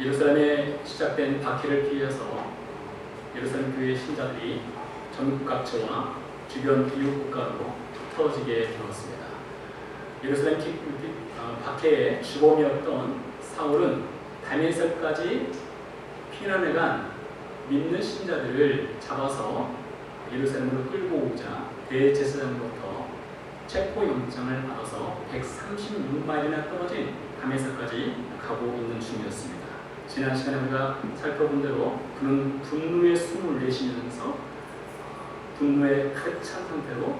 예루살렘에 시작된 박해를 피해서 예루살렘 교회 신자들이 전국 각처와 주변 이웃 국가로 흩어지게 되었습니다. 예루살렘 박해의 주범이었던 사울은 다메섹까지 피난해간 믿는 신자들을 잡아서 예루살렘으로 끌고 오자 대제사장으로부터 체포영장을 받아서 136마일이나 떨어진 다메섹까지 가고 있는 중이었습니다. 지난 시간에 우리가 살펴본 대로 그는 분노의 숨을 내쉬면서 분노에 가득 찬 상태로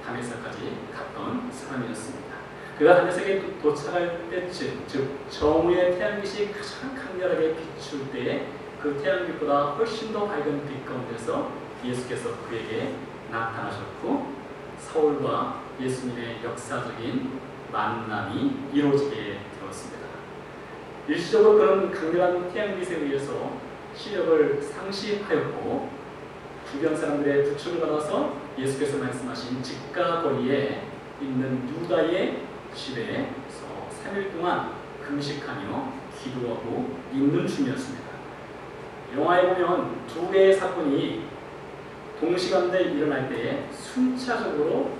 다메섹까지 갔던 사람이었습니다. 그가 다메섹에 도착할 때쯤, 즉 정오의 태양빛이 가장 강렬하게 비출 때에 그 태양빛보다 훨씬 더 밝은 빛 가운데서 예수께서 그에게 나타나셨고 사울과 예수님의 역사적인 만남이 이루어지게 되었습니다. 일시적으로 그런 강렬한 태양빛에 의해서 시력을 상실하였고 주변 사람들의 부축을 받아서 예수께서 말씀하신 직가 거리에 있는 유다의 집에서 3일 동안 금식하며 기도하고 있는 중이었습니다. 영화에 보면 두 개의 사건이 동시간대에 일어날 때에 순차적으로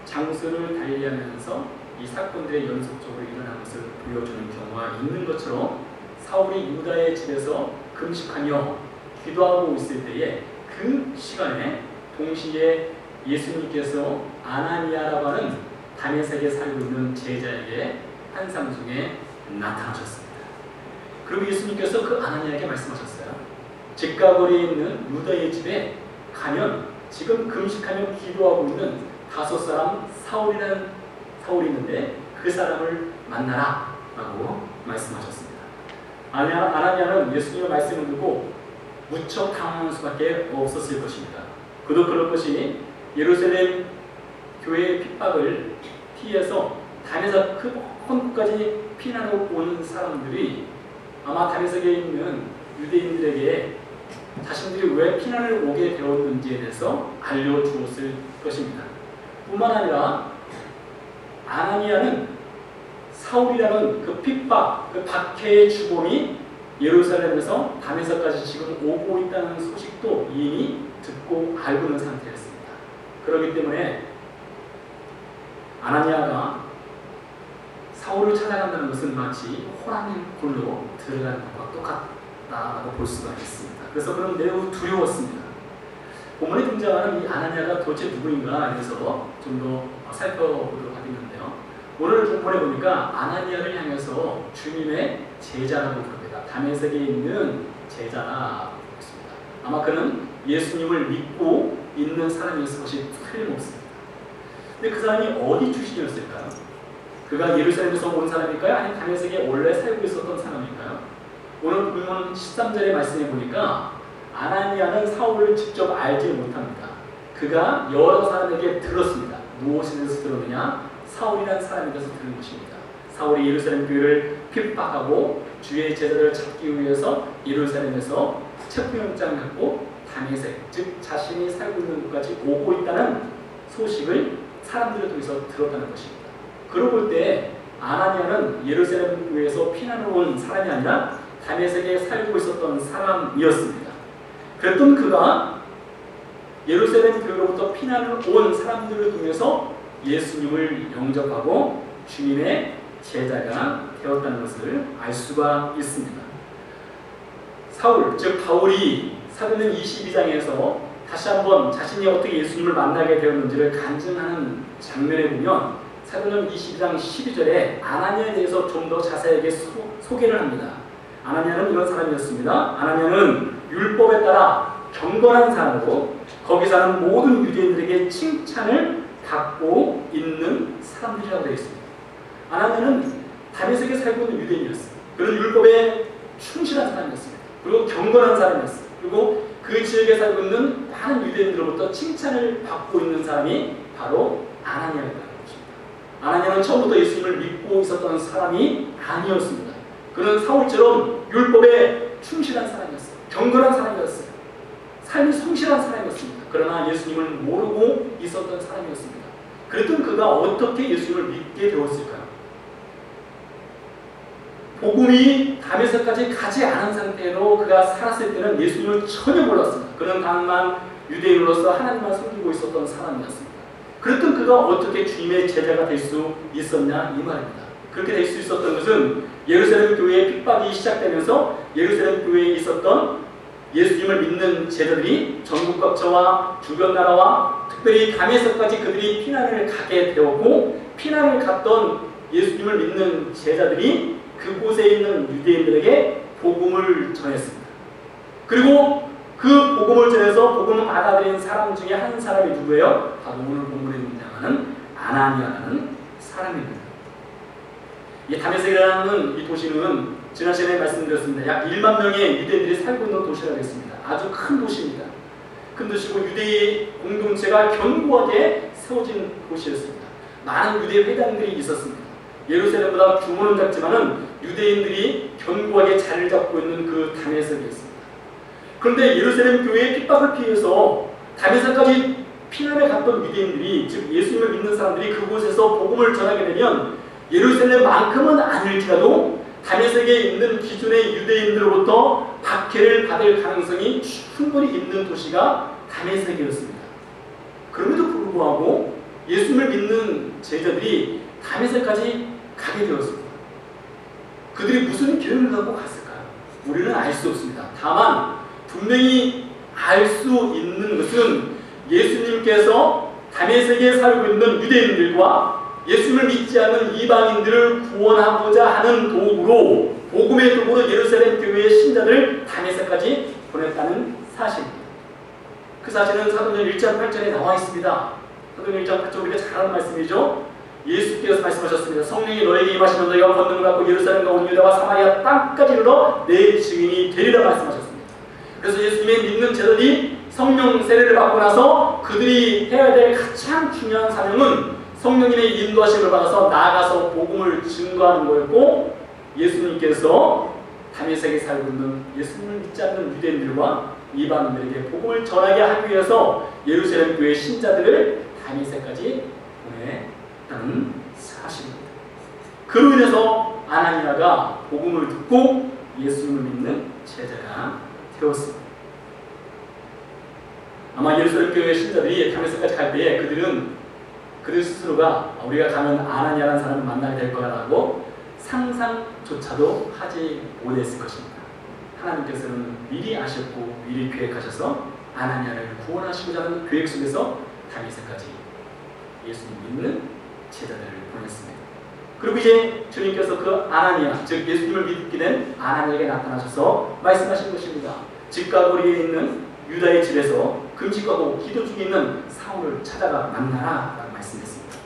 장소를 달리하면서 이 사건들의 연속적으로 일어나는 것을 보여주는 경우가 있는 것처럼 사울이 유다의 집에서 금식하며 기도하고 있을 때에 그 시간에 동시에 예수님께서 아나니아라고 하는 다메섹에 살고 있는 제자에게 환상 중에 나타나셨습니다. 그리고 예수님께서 그 아나니아에게 말씀하셨어요. 직가거리에 있는 유다의 집에 가면 지금 금식하며 기도하고 있는 5사람 사울이 있는데 그 사람을 만나라 라고 말씀하셨습니다. 아나니아는 예수님의 말씀을 듣고 무척 당황할 수밖에 없었을 것입니다. 그도 그럴 것이 예루살렘 교회의 핍박을 피해서 다메섹 그 먼 곳까지 피난하고 온 사람들이 아마 다메섹에 있는 유대인들에게 자신들이 왜 피난을 오게 되었는지에 대해서 알려주었을 것입니다. 뿐만 아니라 아나니아는 사울이라는 그 핍박, 그 박해의 주범이 예루살렘에서 다메섹까지 지금 오고 있다는 소식도 이미 듣고 알고 있는 상태였습니다. 그렇기 때문에 아나니아가 사울을 찾아간다는 것은 마치 호랑이 굴로 들어가는 것과 똑같다고 볼 수가 있습니다. 그래서 그는 매우 두려웠습니다. 본문에 등장하는 이 아나니아가 도대체 누구인가 해서 좀 더 살펴보도록 하겠는데요. 오늘 본문에 보니까 아나니아를 향해서 주님의 제자라고 부릅니다. 다메섹에 있는 제자라고 했습니다. 아마 그는 예수님을 믿고 있는 사람이었을 것이 틀림없습니다. 근데 그 사람이 어디 출신이었을까요? 그가 예루살렘에서 온 사람일까요? 아니면 다메섹에 원래 살고 있었던 사람일까요? 오늘 본문 13절의 말씀에 보니까 아나니아는 사울을 직접 알지 못합니다. 그가 여러 사람에게 들었습니다. 무엇에 대해서 들었느냐? 사울이라는 사람에 대해서 들은 것입니다. 사울이 예루살렘 교회를 핍박하고 주의 제자들을 찾기 위해서 예루살렘에서 체포영장을 갖고 다메섹, 즉 자신이 살고 있는 곳까지 오고 있다는 소식을 사람들을 통해서 들었다는 것입니다. 그러고 볼 때 아나니아는 예루살렘 교회에서 피난을 온 사람이 아니라 다메섹에 살고 있었던 사람이었습니다. 그랬던 그가 예루살렘 교회로부터 피난을 온 사람들을 통해서 예수님을 영접하고 주님의 제자가 되었다는 것을 알 수가 있습니다. 사울, 즉 바울이 사도행전 22장에서 다시 한번 자신이 어떻게 예수님을 만나게 되었는지를 간증하는 장면에 보면 사도행전 22장 12절에 아나니아에 대해서 좀 더 자세하게 소개를 합니다. 아나니아는 이런 사람이었습니다. 아나니아는 율법에 따라 경건한 사람으로 거기 사는 모든 유대인들에게 칭찬을 받고 있는 사람들이라고 되어 있습니다. 아나니아는 다메섹에 살고 있는 유대인이었어요. 그런 율법에 충실한 사람이었습니다. 그리고 경건한 사람이었어요. 그리고 그 지역에 살고 있는 많은 유대인들로부터 칭찬을 받고 있는 사람이 바로 아나니아였다는 것입니다. 아나니아는 처음부터 예수님을 믿고 있었던 사람이 아니었습니다. 그는 사울처럼 율법에 충실한 사람이었어요. 경건한 사람이었어요. 삶이 성실한 사람이었습니다. 그러나 예수님을 모르고 있었던 사람이었습니다. 그랬던 그가 어떻게 예수님을 믿게 되었을까요? 복음이 다메섹까지 가지 않은 상태로 그가 살았을 때는 예수님을 전혀 몰랐습니다. 그는 다만 유대인으로서 하나님만 섬기고 있었던 사람이었습니다. 그랬던 그가 어떻게 주님의 제자가 될 수 있었냐 이 말입니다. 그렇게 될 수 있었던 것은 예루살렘 교회의 핍박이 시작되면서 예루살렘 교회에 있었던 예수님을 믿는 제자들이 전국 각처와 주변 나라와 특별히 다메섹까지 그들이 피난을 가게 되었고, 피난을 갔던 예수님을 믿는 제자들이 그곳에 있는 유대인들에게 복음을 전했습니다. 그리고 그 복음을 전해서 복음을 받아들인 사람 중에 한 사람이 누구예요? 바로 오늘 본문에 등장하는 아나니아라는 사람입니다. 이 다메섹이라는 이 도시는 지난 시간에 말씀드렸습니다. 약 1만 명의 유대인들이 살고 있는 도시라고 했습니다. 아주 큰 도시입니다. 큰 도시고 유대의 공동체가 견고하게 세워진 도시였습니다. 많은 유대 회당들이 있었습니다. 예루살렘보다 규모는 작지만은 유대인들이 견고하게 자리를 잡고 있는 그 다메섹이었습니다. 그런데 예루살렘 교회의 핍박을 피해서 다메섹까지 피난을 갔던 유대인들이, 즉 예수님을 믿는 사람들이 그곳에서 복음을 전하게 되면 예루살렘만큼은 아닐지라도 다메섹에 있는 기존의 유대인들로부터 박해를 받을 가능성이 충분히 있는 도시가 다메섹이었습니다. 그럼에도 불구하고 예수님을 믿는 제자들이 다메섹까지 가게 되었습니다. 그들이 무슨 계획을 갖고 갔을까요? 우리는 알 수 없습니다. 다만 분명히 알 수 있는 것은 예수님께서 다메섹에 살고 있는 유대인들과 예수님을 믿지 않는 이방인들을 구원하고자 하는 도구로, 복음의 도구로 예루살렘 교회의 신자들을 다메섹까지 보냈다는 사실입니다. 그 사실은 사도행전 1장 8절에 나와 있습니다. 사도행전 1장 8절 우리가 잘 아는 말씀이죠. 예수께서 말씀하셨습니다. 성령이 너에게 임하시면 너희가 권능을 받고 예루살렘과 온 유다와 사마리아 땅까지 이르러 내 증인이 되리라 말씀하셨습니다. 그래서 예수님의 믿는 제자들이 성령 세례를 받고 나서 그들이 해야 될 가장 중요한 사명은 성령님의 인도하심을 받아서 나아가서 복음을 증거하는 거였고, 예수님께서 다메섹에 살고 있는 예수님을 믿지 않는 유대인들과 이방인들에게 복음을 전하게 하기 위해서 예루살렘 교회 신자들을 다메섹까지 보냈다는 사실입니다. 그로 인해서 아나니아가 복음을 듣고 예수님을 믿는 제자가 되었습니다. 아마 예루살렘 교회 신자들이 다메섹까지 갈 때에 그들 스스로가 우리가 가면 아나니아라는 사람을 만나게 될 거라고 상상조차도 하지 못했을 것입니다. 하나님께서는 미리 아셨고 미리 계획하셔서 아나니아를 구원하시고자 하는 계획 속에서 다메섹까지 예수님 믿는 제자들을 보냈습니다. 그리고 이제 주님께서 그 아나니아, 즉 예수님을 믿게 된 아나니아에게 나타나셔서 말씀하신 것입니다. 집과 거리에 있는 유다의 집에서 금식하고 기도 중에 있는 사울을 찾아가 만나라 라고 말씀했습니다.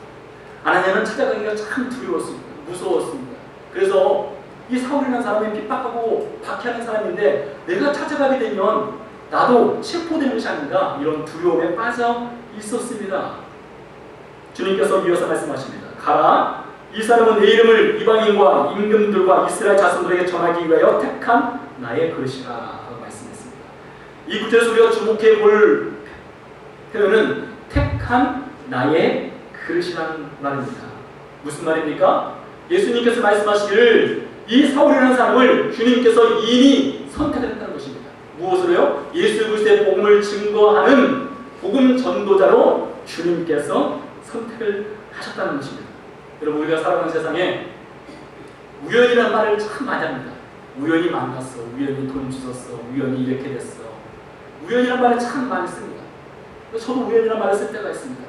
아나니아는 찾아가기가 참 두려웠습니다. 무서웠습니다. 그래서 이 사울이라는 사람이 핍박하고 박해하는 사람인데 내가 찾아가게 되면 나도 체포되는 것이 아닌가, 이런 두려움에 빠져 있었습니다. 주님께서 이어서 말씀하십니다. 가라, 이 사람은 내 이름을 이방인과 임금들과 이스라엘 자손들에게 전하기 위하여 택한 나의 그릇이라 라고 말씀했습니다. 이 구절에서 우리가 주목해 볼 표현은 택한 나의 그릇이라는 말입니다. 무슨 말입니까? 예수님께서 말씀하시기를 이 사울이라는 사람을 주님께서 이미 선택했다는 것입니다. 무엇으로요? 예수 그리스도의 복음을 증거하는 복음 전도자로 주님께서 선택을 하셨다는 것입니다. 여러분, 우리가 살아가는 세상에 우연이라는 말을 참 많이 합니다. 우연히 만났어, 우연히 돈 주셨어, 우연히 이렇게 됐어. 우연이라는 말을 참 많이 씁니다. 저도 우연이라는 말을 쓸 때가 있습니다.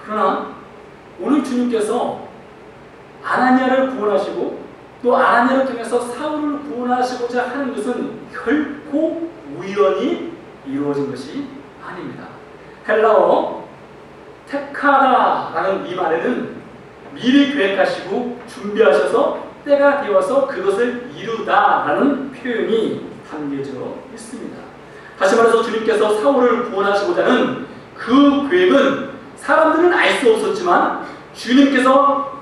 그러나 오늘 주님께서 아나니아를 구원하시고 또 아나니아를 통해서 사울을 구원하시고자 하는 것은 결코 우연히 이루어진 것이 아닙니다. 헬라어 테카라라는 이 말에는 미리 계획하시고 준비하셔서 때가 되어서 그것을 이루다라는 표현이 담겨져 있습니다. 다시 말해서 주님께서 사울을 구원하시고자 하는 그 계획은 사람들은 알 수 없었지만 주님께서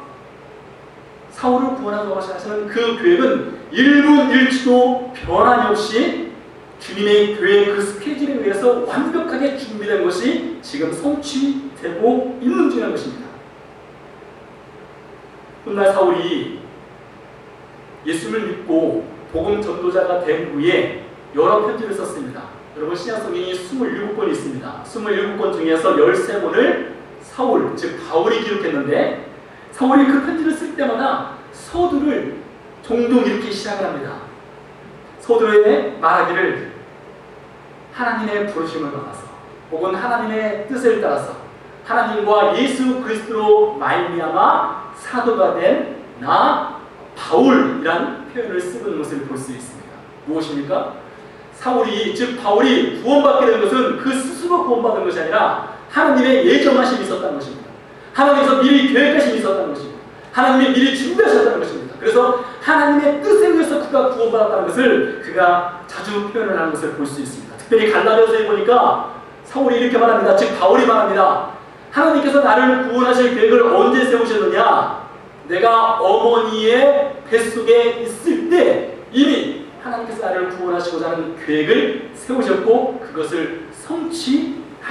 사울을 구원하려고 하시는 그 계획은 1분 1초도 변함이 없이 주님의 계획 그 스케줄에 의해서 완벽하게 준비된 것이 지금 성취되고 있는 중인 것입니다. 훗날 사울이 예수를 믿고 복음 전도자가 된 후에 여러 편지를 썼습니다. 여러분 신약 성경이 27권이 있습니다. 27권 중에서 13권을 사울, 즉 바울이 기록했는데 사울이 그 편지를 쓸 때마다 서두를 종종 이렇게 시작을 합니다. 서두에 말하기를 하나님의 부르심을 받아서 혹은 하나님의 뜻을 따라서 하나님과 예수 그리스도로 말미암아 사도가 된 나 바울이란 표현을 쓰는 것을 볼 수 있습니다. 무엇입니까? 사울이 즉 바울이 구원받게 된 것은 그 스스로 구원받은 것이 아니라 하나님의 예정하심이 있었다는 것입니다. 하나님께서 미리 계획하심이 있었다는 것입니다. 하나님이 미리 준비하셨다는 것입니다. 그래서 하나님의 뜻에 의해서 그가 구원받았다는 것을 그가 자주 표현을 하는 것을 볼 수 있습니다. 특별히 갈라디아서에 보니까 사울이 이렇게 말합니다. 즉 바울이 말합니다. 하나님께서 나를 구원하실 계획을 언제 세우셨느냐? 내가 어머니의 뱃속에 있을 때 이미 하나님께서 나를 구원하시고자 하는 계획을 세우셨고 그것을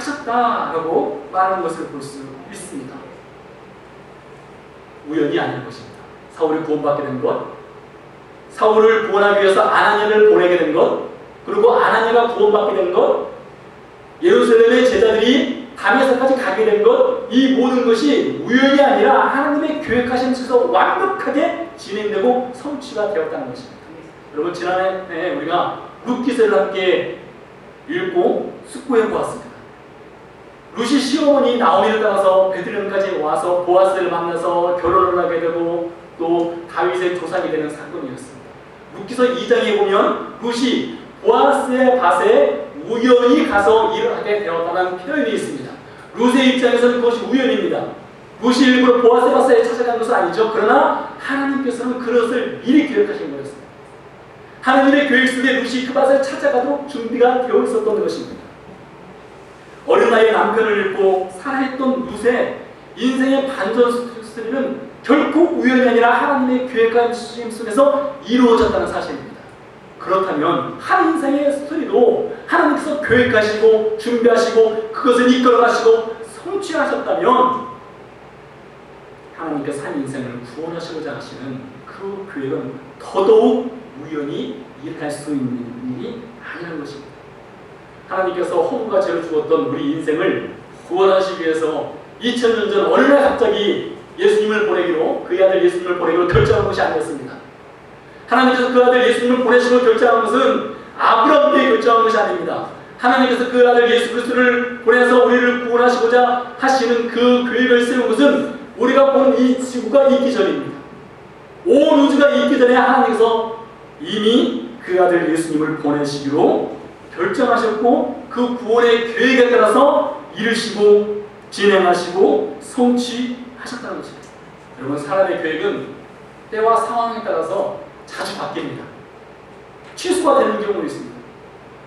성취하셨다라고 말하는 것을 볼 수 있습니다. 우연이 아닌 것입니다. 사울이 구원받게 된 것, 사울을 구원하기 위해서 아나니아를 보내게 된 것, 그리고 아나니아가 구원받게 된 것, 예루살렘의 제자들이 다메섹까지 가게 된 것, 이 모든 것이 우연이 아니라 하나님의 계획하신 뜻에서 완벽하게 진행되고 성취가 되었다는 것입니다. 여러분 지난해 우리가 룻기서를 함께 읽고 숙고해 보았습니다. 룻이 시어머니 나오미를 따라서 베들레헴까지 와서 보아스를 만나서 결혼을 하게 되고 또 다윗의 조상이 되는 사건이었습니다. 룻기서 2장에 보면 룻이 보아스의 밭에 우연히 가서 일을 하게 되었다는 표현이 있습니다. 룻의 입장에서는 그것이 우연입니다. 룻이 일부러 보아스의 밭에 찾아간 것은 아니죠. 그러나 하나님께서는 그것을 미리 계획하신 거였습니다. 하나님의 계획 속에 룻이 그 밭을 찾아가도록 준비가 되어 있었던 것입니다. 어린 나이에 남편을 잃고 살아있던 룻의 인생의 반전 스토리는 결코 우연이 아니라 하나님의 계획하심 속에서 이루어졌다는 사실입니다. 그렇다면 한 인생의 스토리도 하나님께서 계획하시고 준비하시고 그것을 이끌어가시고 성취하셨다면 하나님께서 한 인생을 구원하시고자 하시는 그 계획은 더더욱 우연히 일어날 수 있는 일이 아니라는 것입니다. 하나님께서 허물과 죄로 죽었던 우리 인생을 구원하시기 위해서 2000년 전 어느 날 갑자기 예수님을 보내기로 그의 아들 예수님을 보내기로 결정한 것이 아니었습니다. 하나님께서 그 아들 예수님을 보내시고 결정한 것은 아브라함 때 결정한 것이 아닙니다. 하나님께서 그 아들 예수 그리스도를 보내서 우리를 구원하시고자 하시는 그 계획을 세운 것은 우리가 보는 이 지구가 있기 전입니다. 온 우주가 있기 전에 하나님께서 이미 그 아들 예수님을 보내시기로 결정하셨고 그 구원의 계획에 따라서 이루시고 진행하시고 성취하셨다는 것입니다. 여러분 사람의 계획은 때와 상황에 따라서 자주 바뀝니다. 취소가 되는 경우도 있습니다.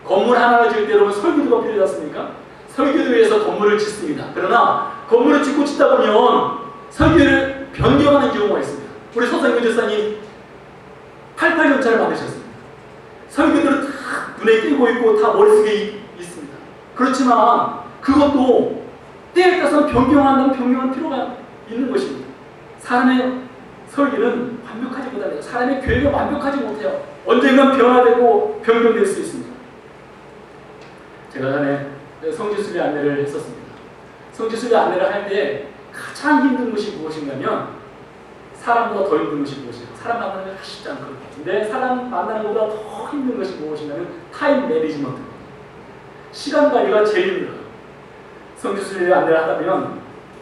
건물 하나를 지을 때 여러분 설계도가 필요하지 않습니까? 설계도에 의해서 건물을 짓습니다. 그러나 건물을 짓다 보면 설계를 변경하는 경우가 있습니다. 우리 서성균 교사님 88년차를 만드셨습니다. 설계도를 다 눈에 띄고 있고 다 머릿속에 있습니다. 그렇지만 그것도 때에 따라서 변경할 필요가 있는 것입니다. 사람의 설계는 완벽하지 못합니다. 사람의 계획은 완벽하지 못해요. 언젠간 변화되고 변경될 수 있습니다. 제가 전에 성지순례 안내를 했었습니다. 성지순례 안내를 할 때 가장 힘든 것이 무엇인가면 사람보다 더 힘든 것이 무엇이에요? 사람 만나는 게 쉽지 않거든요. 근데 사람 만나는 것보다 더 힘든 것이 무엇인가면 타임 매니지먼트입니다. 시간 관리가 제일 힘들어요. 성지순례 안내를 하다 보면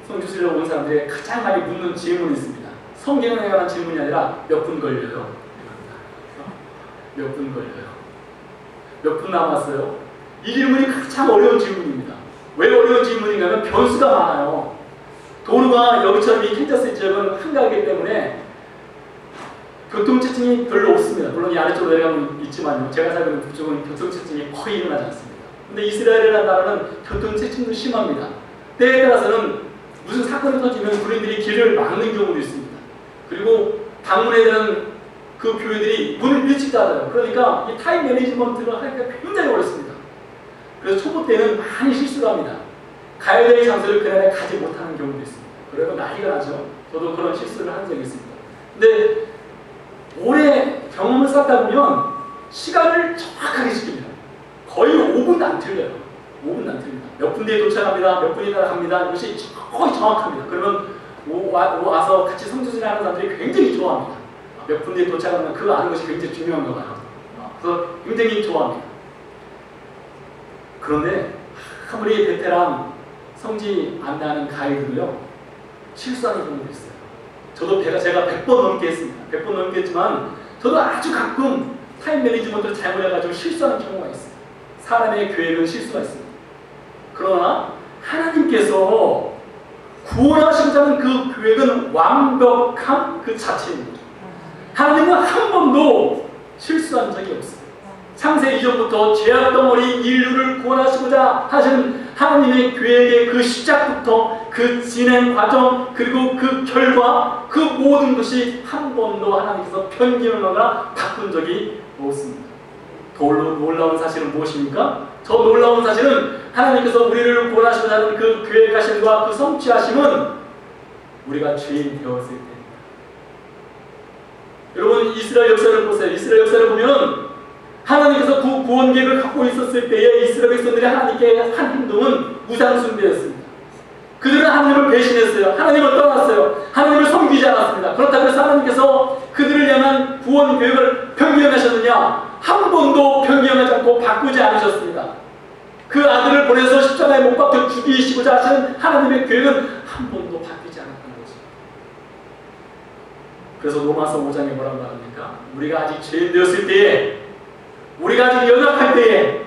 성지순례 온 사람들이 가장 많이 묻는 질문이 있습니다. 성경에 관한 질문이 아니라 몇 분 걸려요? 몇 분 걸려요? 몇 분 남았어요? 이 질문이 가장 어려운 질문입니다. 왜 어려운 질문인가 하면 변수가 많아요. 도로가 여기처럼 이 캔자스 지역은 한가하기 때문에 교통체증이 별로 없습니다. 물론 이 아래쪽으로 내려가면 있지만요. 제가 살고 있는 북쪽은 교통체증이 거의 일어나지 않습니다. 근데 이스라엘이라는 나라는 교통체증도 심합니다. 때에 따라서는 무슨 사건이 터지면 군인들이 길을 막는 경우도 있습니다. 그리고 방문해야 되는 그 교회들이 문을 일찍 닫아요. 그러니까 이 타임 매니지먼트를 하기가 굉장히 어렵습니다. 그래서 초보 때는 많이 실수를 합니다. 가야 될 장소를 그날에 가지 못하는 경우도 있습니다. 그래서 난리가 나죠. 저도 그런 실수를 한 적이 있습니다. 근데 올해 경험을 쌓다 보면 시간을 정확하게 지킵니다. 거의 5분도 안 틀려요. 5분도 안 틀립니다. 몇 분 뒤에 도착합니다. 몇 분이 나갑니다. 이것이 거의 정확합니다. 그러면 와서 같이 성주순례 하는 사람들이 굉장히 좋아합니다. 몇 분 뒤에 도착하면 그거 아는 것이 굉장히 중요한가 봐요. 그래서 굉장히 좋아합니다. 그런데 아무리 베테랑 성지 안내하는 가이드도요, 실수하는 경우도 있어요. 저도 제가 100번 넘게 했습니다. 100번 넘게 했지만 저도 아주 가끔 타임 매니지먼트를 잘못해가지고 실수하는 경우가 있어요. 사람의 계획은 실수가 있습니다. 그러나 하나님께서 구원하시고자 하는 그 계획은 완벽한 그 자체입니다. 하나님은 한 번도 실수한 적이 없어요. 창세 이전부터 죄악 덩어리 인류를 구원하시고자 하시는 하나님의 계획의 그 시작부터 그 진행 과정 그리고 그 결과 그 모든 것이 한 번도 하나님께서 편견을 하거나 바꾼 적이 없습니다. 더 놀라운 사실은 무엇입니까? 저 놀라운 사실은 하나님께서 우리를 구원하시고자 하는 그 계획하심과 그 성취하심은 우리가 죄인 되었을 때입니다. 여러분 이스라엘 역사를 보세요. 이스라엘 역사를 보면 하나님께서 그 구원 계획을 갖고 있었을 때에 이스라엘 백성들이 하나님께 한 행동은 우상숭배였습니다. 그들은 하나님을 배신했어요. 하나님을 떠났어요. 하나님을 섬기지 않았습니다. 그렇다고 해서 하나님께서 그들을 향한 구원 계획을 변경하셨느냐? 한 번도 변경하지 않고 바꾸지 않으셨습니다. 그 아들을 보내서 십자가에 못 박혀 죽이시고자 하시는 하나님의 계획은 한 번도 바뀌지 않았다는 것입니다. 그래서 로마서 5장에 뭐라고 말합니까? 우리가 아직 죄인 되었을 때에, 우리가 아직 연약할 때에,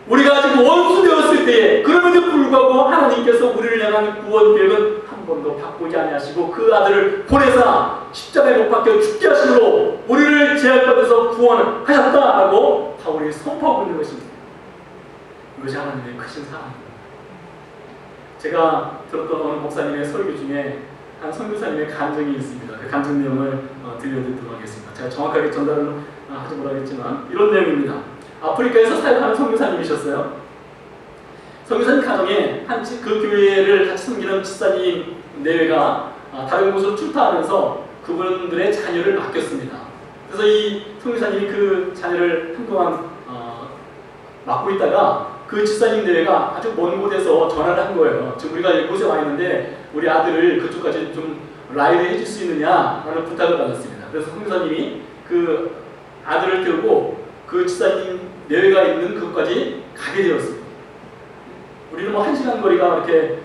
우리가 아직 원수 되었을 때에, 그럼에도 불구하고 하나님께서 우리를 향한 구원 계획은 한 번도 바꾸지 아니하시고 그 아들을 보내사 십자가에 못 박혀 죽게 하심으로 우리를 제약받아서 구원을 하셨다라고 바울이 선포하고 있는 것입니다. 이것이 하나님의 크신 사랑입니다. 제가 들었던 어느 목사님의 설교 중에 한 선교사님의 간증이 있습니다. 그 간증 내용을 들려드리도록 하겠습니다. 제가 정확하게 전달은 하지 못하겠지만 이런 내용입니다. 아프리카에서 사역하는 선교사님이셨어요. 선교사님 가정에 그 교회를 같이 섬기는 집사님 내외가 다른 곳으로 출타하면서 그분들의 자녀를 맡겼습니다. 그래서 이 선교사님이 그 자녀를 한동안 맡고 있다가 그 집사님 내외가 아주 먼 곳에서 전화를 한 거예요. 지금 우리가 이곳에 와 있는데 우리 아들을 그쪽까지 좀 라이드 해줄 수 있느냐라는 부탁을 받았습니다. 그래서 선교사님이 그 아들을 태우고 그 집사님 내외가 있는 그곳까지 가게 되었습니다. 우리는 뭐 1시간 거리가 이렇게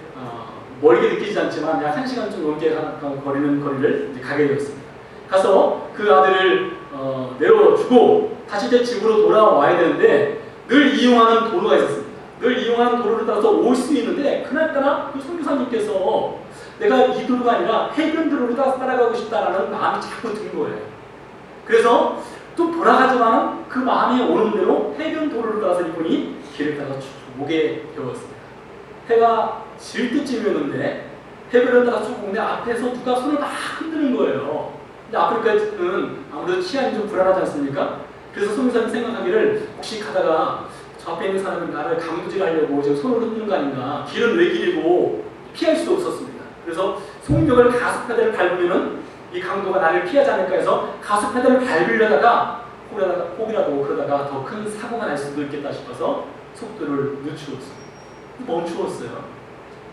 멀게 느끼지 않지만 약 1시간 좀 넘게 거리는 거리를 이제 가게 되었습니다. 가서 그 아들을 내려주고 다시 제 집으로 돌아와야 되는데 늘 이용하는 도로가 있었습니다. 늘 이용하는 도로를 따라서 올 수 있는데 그날따라 그 선교사님께서 내가 이 도로가 아니라 해변 도로로 따라가고 싶다라는 마음이 자꾸 드는 거예요. 그래서 또 돌아가지만 그 마음이 오는 대로 해변 도로를 따라서 이분이 길을 따라 쭉 오게 되었습니다. 해가 질 때쯤이었는데 해변을 따라 쭉 오는데 앞에서 누가 손을 막 흔드는 거예요. 근데 아프리카는 아무래도 치안이 좀 불안하지 않습니까? 그래서 선교사님 생각하기를 혹시 가다가 저 앞에 있는 사람은 나를 강도질하려고 지금 손을 흔드는 거 아닌가, 길은 왜 길이고 피할 수도 없었습니다. 그래서 송벽을 가속페달을 밟으면은 이 강도가 나를 피하지 않을까 해서 가속페달을 밟으려다가 혹이라도 그러다가 더 큰 사고가 날 수도 있겠다 싶어서 속도를 늦추었습니다. 멈추었어요.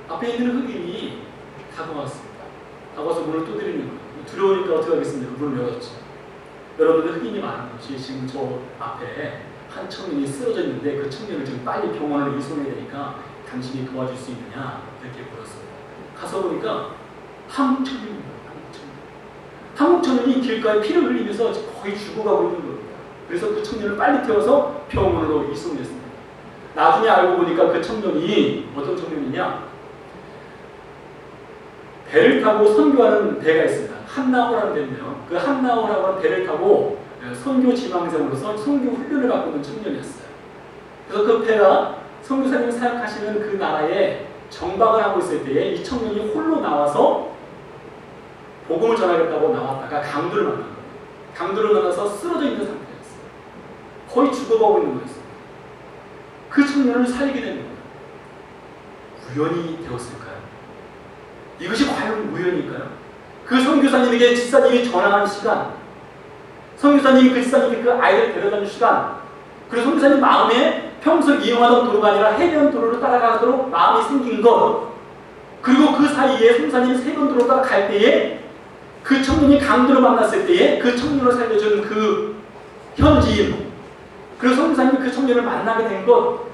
앞에 있는 흑인이 다가왔습니다. 다가와서 문을 두드리는 거예요. 두려우니까 어떻게 하겠습니까? 문을 열었죠. 여러분들 흑인이 많은 것이 지금 저 앞에 한 청년이 쓰러져 있는데 그 청년을 지금 빨리 병원으로 이송해야 되니까 당신이 도와줄 수 있느냐 이렇게 물었습니다. 가서 보니까 한국 청년입니다. 한국 청년이 길가에 피를 흘리면서 거의 죽어가고 있는 겁니다. 그래서 그 청년을 빨리 태워서 병원으로 이송했습니다. 나중에 알고 보니까 그 청년이 어떤 청년이냐, 배를 타고 선교하는 배가 있습니다. 한나호라는 배인데요. 그 한나호라고 하는 배를 타고 선교 지망생으로서 선교 훈련을 받고 있는 청년이었어요. 그래서 그 배가 선교사님이 사역하시는 그 나라에 정박을 하고 있을 때에 이 청년이 홀로 나와서 복음을 전하겠다고 나왔다가 강도를 만난 거예요. 강도를 만나서 쓰러져 있는 상태였어요. 거의 죽어가고 있는 거였어요. 그 청년을 살리게 된 거예요. 우연이 되었을까요? 이것이 과연 우연일까요? 그 선교사님에게 집사님이 전화한 시간, 선교사님이 그 집사님이 그 아이를 데려다주는 시간, 그리고 선교사님 마음에 평소 이용하던 도로가 아니라 해변 도로로 따라가도록 마음이 생긴 것, 그리고 그 사이에 선교사님이 세변 도로로 따라갈 때에 그 청년이 강도를 만났을 때에 그 청년을 살려준 그 현지인, 그리고 선교사님이 그 청년을 만나게 된 것,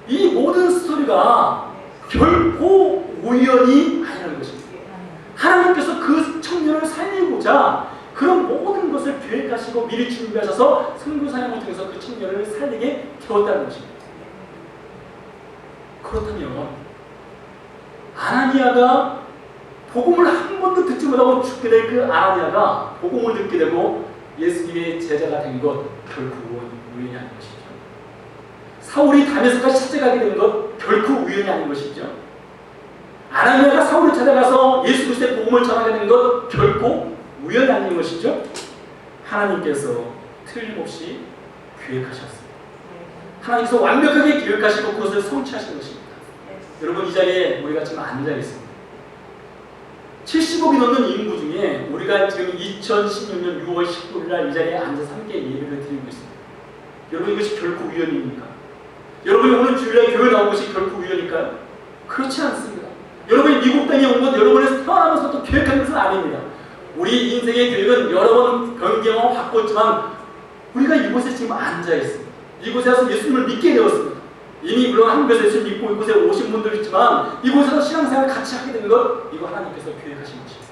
이 모든 스토리가 결코 우연이 아니라는 것입니다. 하나님께서 그 청년을 살리고자 그런 모든 것을 계획하시고 미리 준비하셔서 선교사님을 통해서 그 청년을 살리게 되었다는 것입니다. 그렇다면 아나니아가 복음을 한 번도 듣지 못하고 죽게 될 그 아나니아가 복음을 듣게 되고 예수님의 제자가 된 것 결코 우연이 아닌 것이죠. 사울이 다메섹까지 찾아가게 된 것 결코 우연이 아닌 것이죠. 아나니아가 사울을 찾아가서 예수 그리스도의 복음을 전하게 된 것 결코 우연이 아닌 것이죠. 하나님께서 틀림없이 계획하셨습니다. 하나님께서 완벽하게 계획하시고 그것을 성취하신 것입니다. 여러분, 이 자리에 우리가 지금 앉아 있습니다. 70억이 넘는 인구 중에 우리가 지금 2016년 6월 19일 날 이 자리에 앉아서 함께 예배를 드리고 있습니다. 여러분, 이것이 결코 우연입니까? 여러분이 오늘 주일날 교회 나온 것이 결코 우연일까요? 그렇지 않습니다. 여러분이 미국 땅에 온 것, 여러분이 태어나면서부터 계획한 것은 아닙니다. 우리 인생의 계획은 여러 번 변경하고 바꿨지만 우리가 이곳에 지금 앉아 있습니다. 이곳에 와서 예수님을 믿게 되었습니다. 이미 물론 한국에서 예수님 믿고 이곳에 오신 분들 있지만 이곳에서 신앙생활 같이 하게 된 것, 이거 하나님께서 계획하신 것입니다.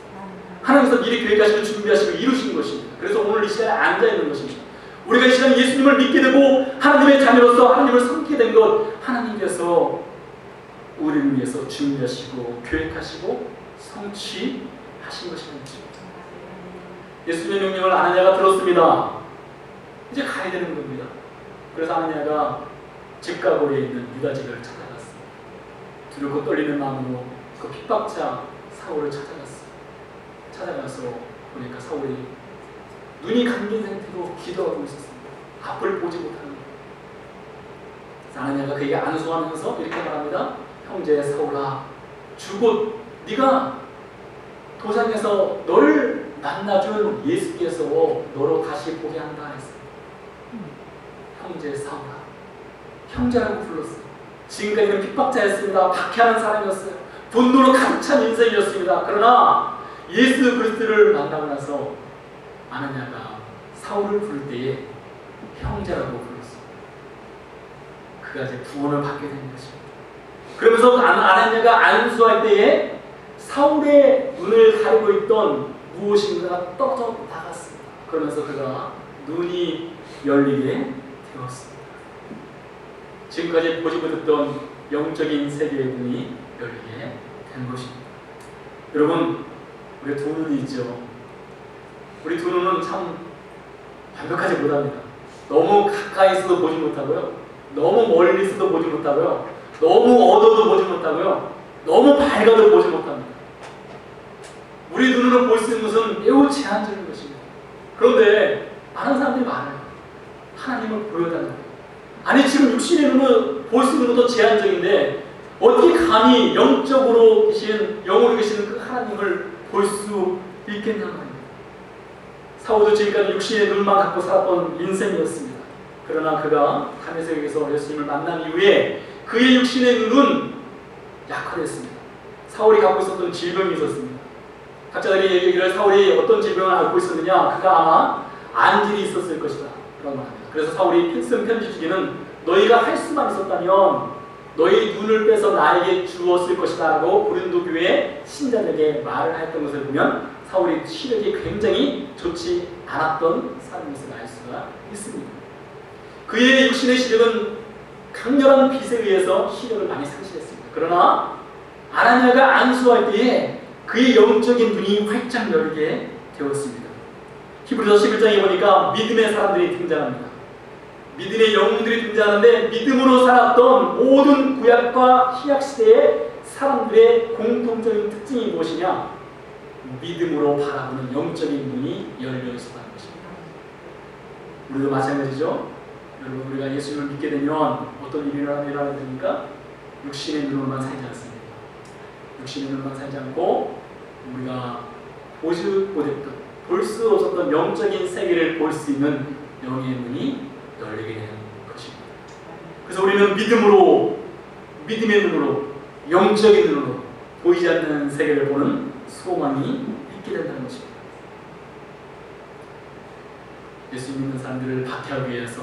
하나님께서 미리 계획하시고 준비하시고 이루신 것입니다. 그래서 오늘 이 시간에 앉아 있는 것입니다. 우리가 이 시간에 예수님을 믿게 되고 하나님의 자녀로서 하나님을 섬기게 된 것, 하나님께서 우리를 위해서 준비하시고 계획하시고 성취하신 것입니다. 예수님의 명령을 아나니아가 들었습니다. 이제 가야 되는 겁니다. 그래서 아나니아가 집가고리에 있는 유다집을 찾아갔습니다. 두렵고 떨리는 마음으로 그 핍박자 사울을 찾아갔어요. 찾아가서 보니까 사울이 눈이 감긴 상태로 기도하고 있었습니다. 앞을 보지 못하는 거예요. 아나니아가 그에게 안수하면서 이렇게 말합니다. 형제 사울아, 주곧 네가 도상에서 너를 만나준 예수께서 너로 다시 보게 한다 했어요. 형제 사울아, 형제라고 불렀어요. 지금까지는 핍박자였습니다. 박해하는 사람이었어요. 분노로 가득 찬 인생이었습니다. 그러나 예수 그리스도를 만나고 나서 아나니아가 사울을 부를 때에 형제라고 불렀어요. 그가 이제 구원을 받게 된 것입니다. 그러면서 아나니아가 안수할 때에 사울의 눈을 가리고 있던 무엇인가가 떨어져 나갔습니다. 그러면서 그가 눈이 열리게 되었습니다. 지금까지 보지 못했던 영적인 세계의 문이 열리게 된 것입니다. 여러분, 우리 두 눈이 있죠. 우리 두 눈은 참 완벽하지 못합니다. 너무 가까이서도 보지 못하고요, 너무 멀리서도 보지 못하고요, 너무 어두워도 보지 못하고요, 너무 밝아도 보지 못합니다. 우리 눈으로 볼 수 있는 것은 매우 제한적인 것입니다. 그런데 많은 사람들이 많아요. 하나님을 보여달라고. 아니, 지금 육신의 눈으로 볼 수 있는 것도 제한적인데 어떻게 감히 영적으로 계신, 영으로 계시는 그 하나님을 볼 수 있겠냐 말입니다. 사울도 지금까지 육신의 눈만 갖고 살았던 인생이었습니다. 그러나 그가 다메섹에서 예수님을 만난 이후에 그의 육신의 눈은 약화됐습니다. 사울이 갖고 있었던 질병이 있었습니다. 학자들이 얘기를, 사울이 어떤 질병을 앓고 있었느냐, 그가 아마 안질이 있었을 것이다 라고 말합니다. 그래서 사울이 쓴 편지 중에는 너희가 할 수만 있었다면 너희 눈을 빼서 나에게 주었을 것이다 라고 고린도 교회 신자들에게 말을 했던 것을 보면 사울이 시력이 굉장히 좋지 않았던 사람임을 알 수가 있습니다. 그의 육신의 시력은 강렬한 빛에 의해서 시력을 많이 상실했습니다. 그러나 아나니아가 안수할 때에 그의 영적인 눈이 활짝 열리게 되었습니다. 히브리서 11장에 보니까 믿음의 사람들이 등장합니다. 믿음의 영웅들이 등장하는데, 믿음으로 살았던 모든 구약과 신약 시대의 사람들의 공통적인 특징이 무엇이냐? 믿음으로 바라보는 영적인 눈이 열려 있었다는 것입니다. 우리도 마찬가지죠. 여러분, 우리가 예수님을 믿게 되면 어떤 일이 일어나게 됩니까? 육신의 눈으로만 살지 않습니다. 육신의 눈으로만 살지 않고 우리가 보지 볼 수 없었던 영적인 세계를 볼 수 있는 영의 눈이 열리게 되는 것입니다. 그래서 우리는 믿음의 눈으로, 영적인 눈으로 보이지 않는 세계를 보는 소망이 있게 된다는 것입니다. 예수 믿는 사람들을 박해하기 위해서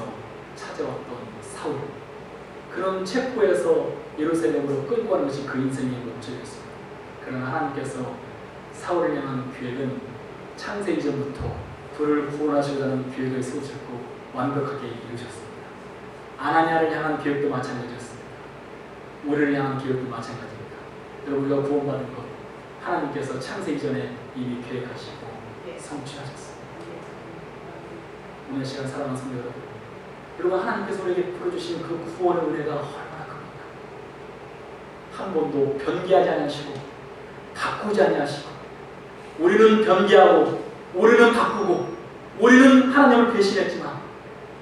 찾아왔던 사울, 그런 체포에서 예루살렘으로 끌고 가는 것이 그 인생의 목적이었습니다. 그러나 하나님께서 사울을 향한 계획은 창세 이전부터 그를 구원하시려는 계획을 세우셨고 완벽하게 이루셨습니다. 아나니아를 향한 계획도 마찬가지였습니다. 우리를 향한 계획도 마찬가지입니다. 여러분, 우리가 구원받은 것 하나님께서 창세 이전에 이미 계획하시고 성취하셨습니다. 오늘 시간 사랑하는 성도 여러분, 하나님께서 우리에게 풀어주신 그 구원의 은혜가 얼마나 큽니까? 한 번도 변기하지 아니하시고 바꾸지 아니하시고, 우리는 변기하고 우리는 바꾸고 우리는 하나님을 배신했지만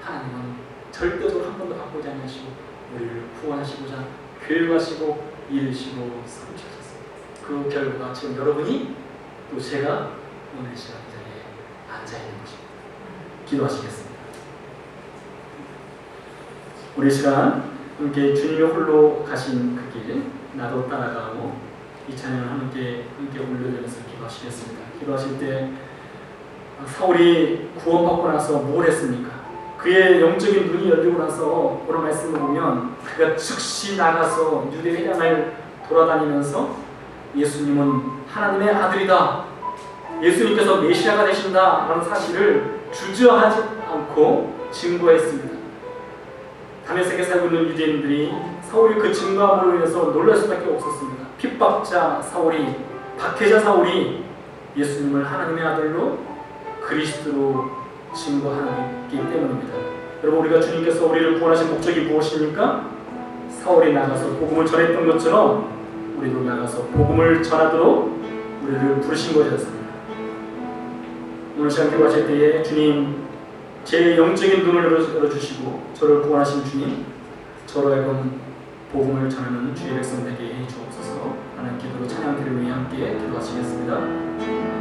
하나님은 절대적으로 한 번도 바꾸지 아니하시고 우리를 구원하시고자 교육하시고 이르시고 성취하셨습니다. 그 결과가 지금 여러분이 또 제가 오늘 시간 이 자리에 앉아있는 것입니다. 기도하시겠습니다. 우리 시간 함께 주님이 홀로 가신 그 길 나도 따라가고 이 찬양을 함께 올려드리면서 기도하시겠습니다. 기도하실 때 사울이 구원받고 나서 뭘 했습니까? 그의 영적인 눈이 열리고 나서 오늘 말씀을 보면 그가 즉시 나가서 유대 회당을 돌아다니면서 예수님은 하나님의 아들이다, 예수님께서 메시아가 되신다 라는 사실을 주저하지 않고 증거했습니다. 다메섹에 살고 있는 유대인들이 사울이 그 증거함으로 인해서 놀랄 수밖에 없었습니다. 핍박자 사울이, 박해자 사울이 예수님을 하나님의 아들로 그리스도로 증거하기 때문입니다. 여러분, 우리가 주님께서 우리를 구원하신 목적이 무엇입니까? 사울이 나가서 복음을 전했던 것처럼 우리도 나가서 복음을 전하도록 우리를 부르신 것이었습니다. 오늘 시간 기도하실 때에 주님, 제 영적인 눈을 열어주시고 저를 구원하신 주님, 저로 하여금 복음을 전하는 주의 백성 되게 해 주옵소서. 하나님, 기도로 찬양 드리며 함께 기도하시겠습니다.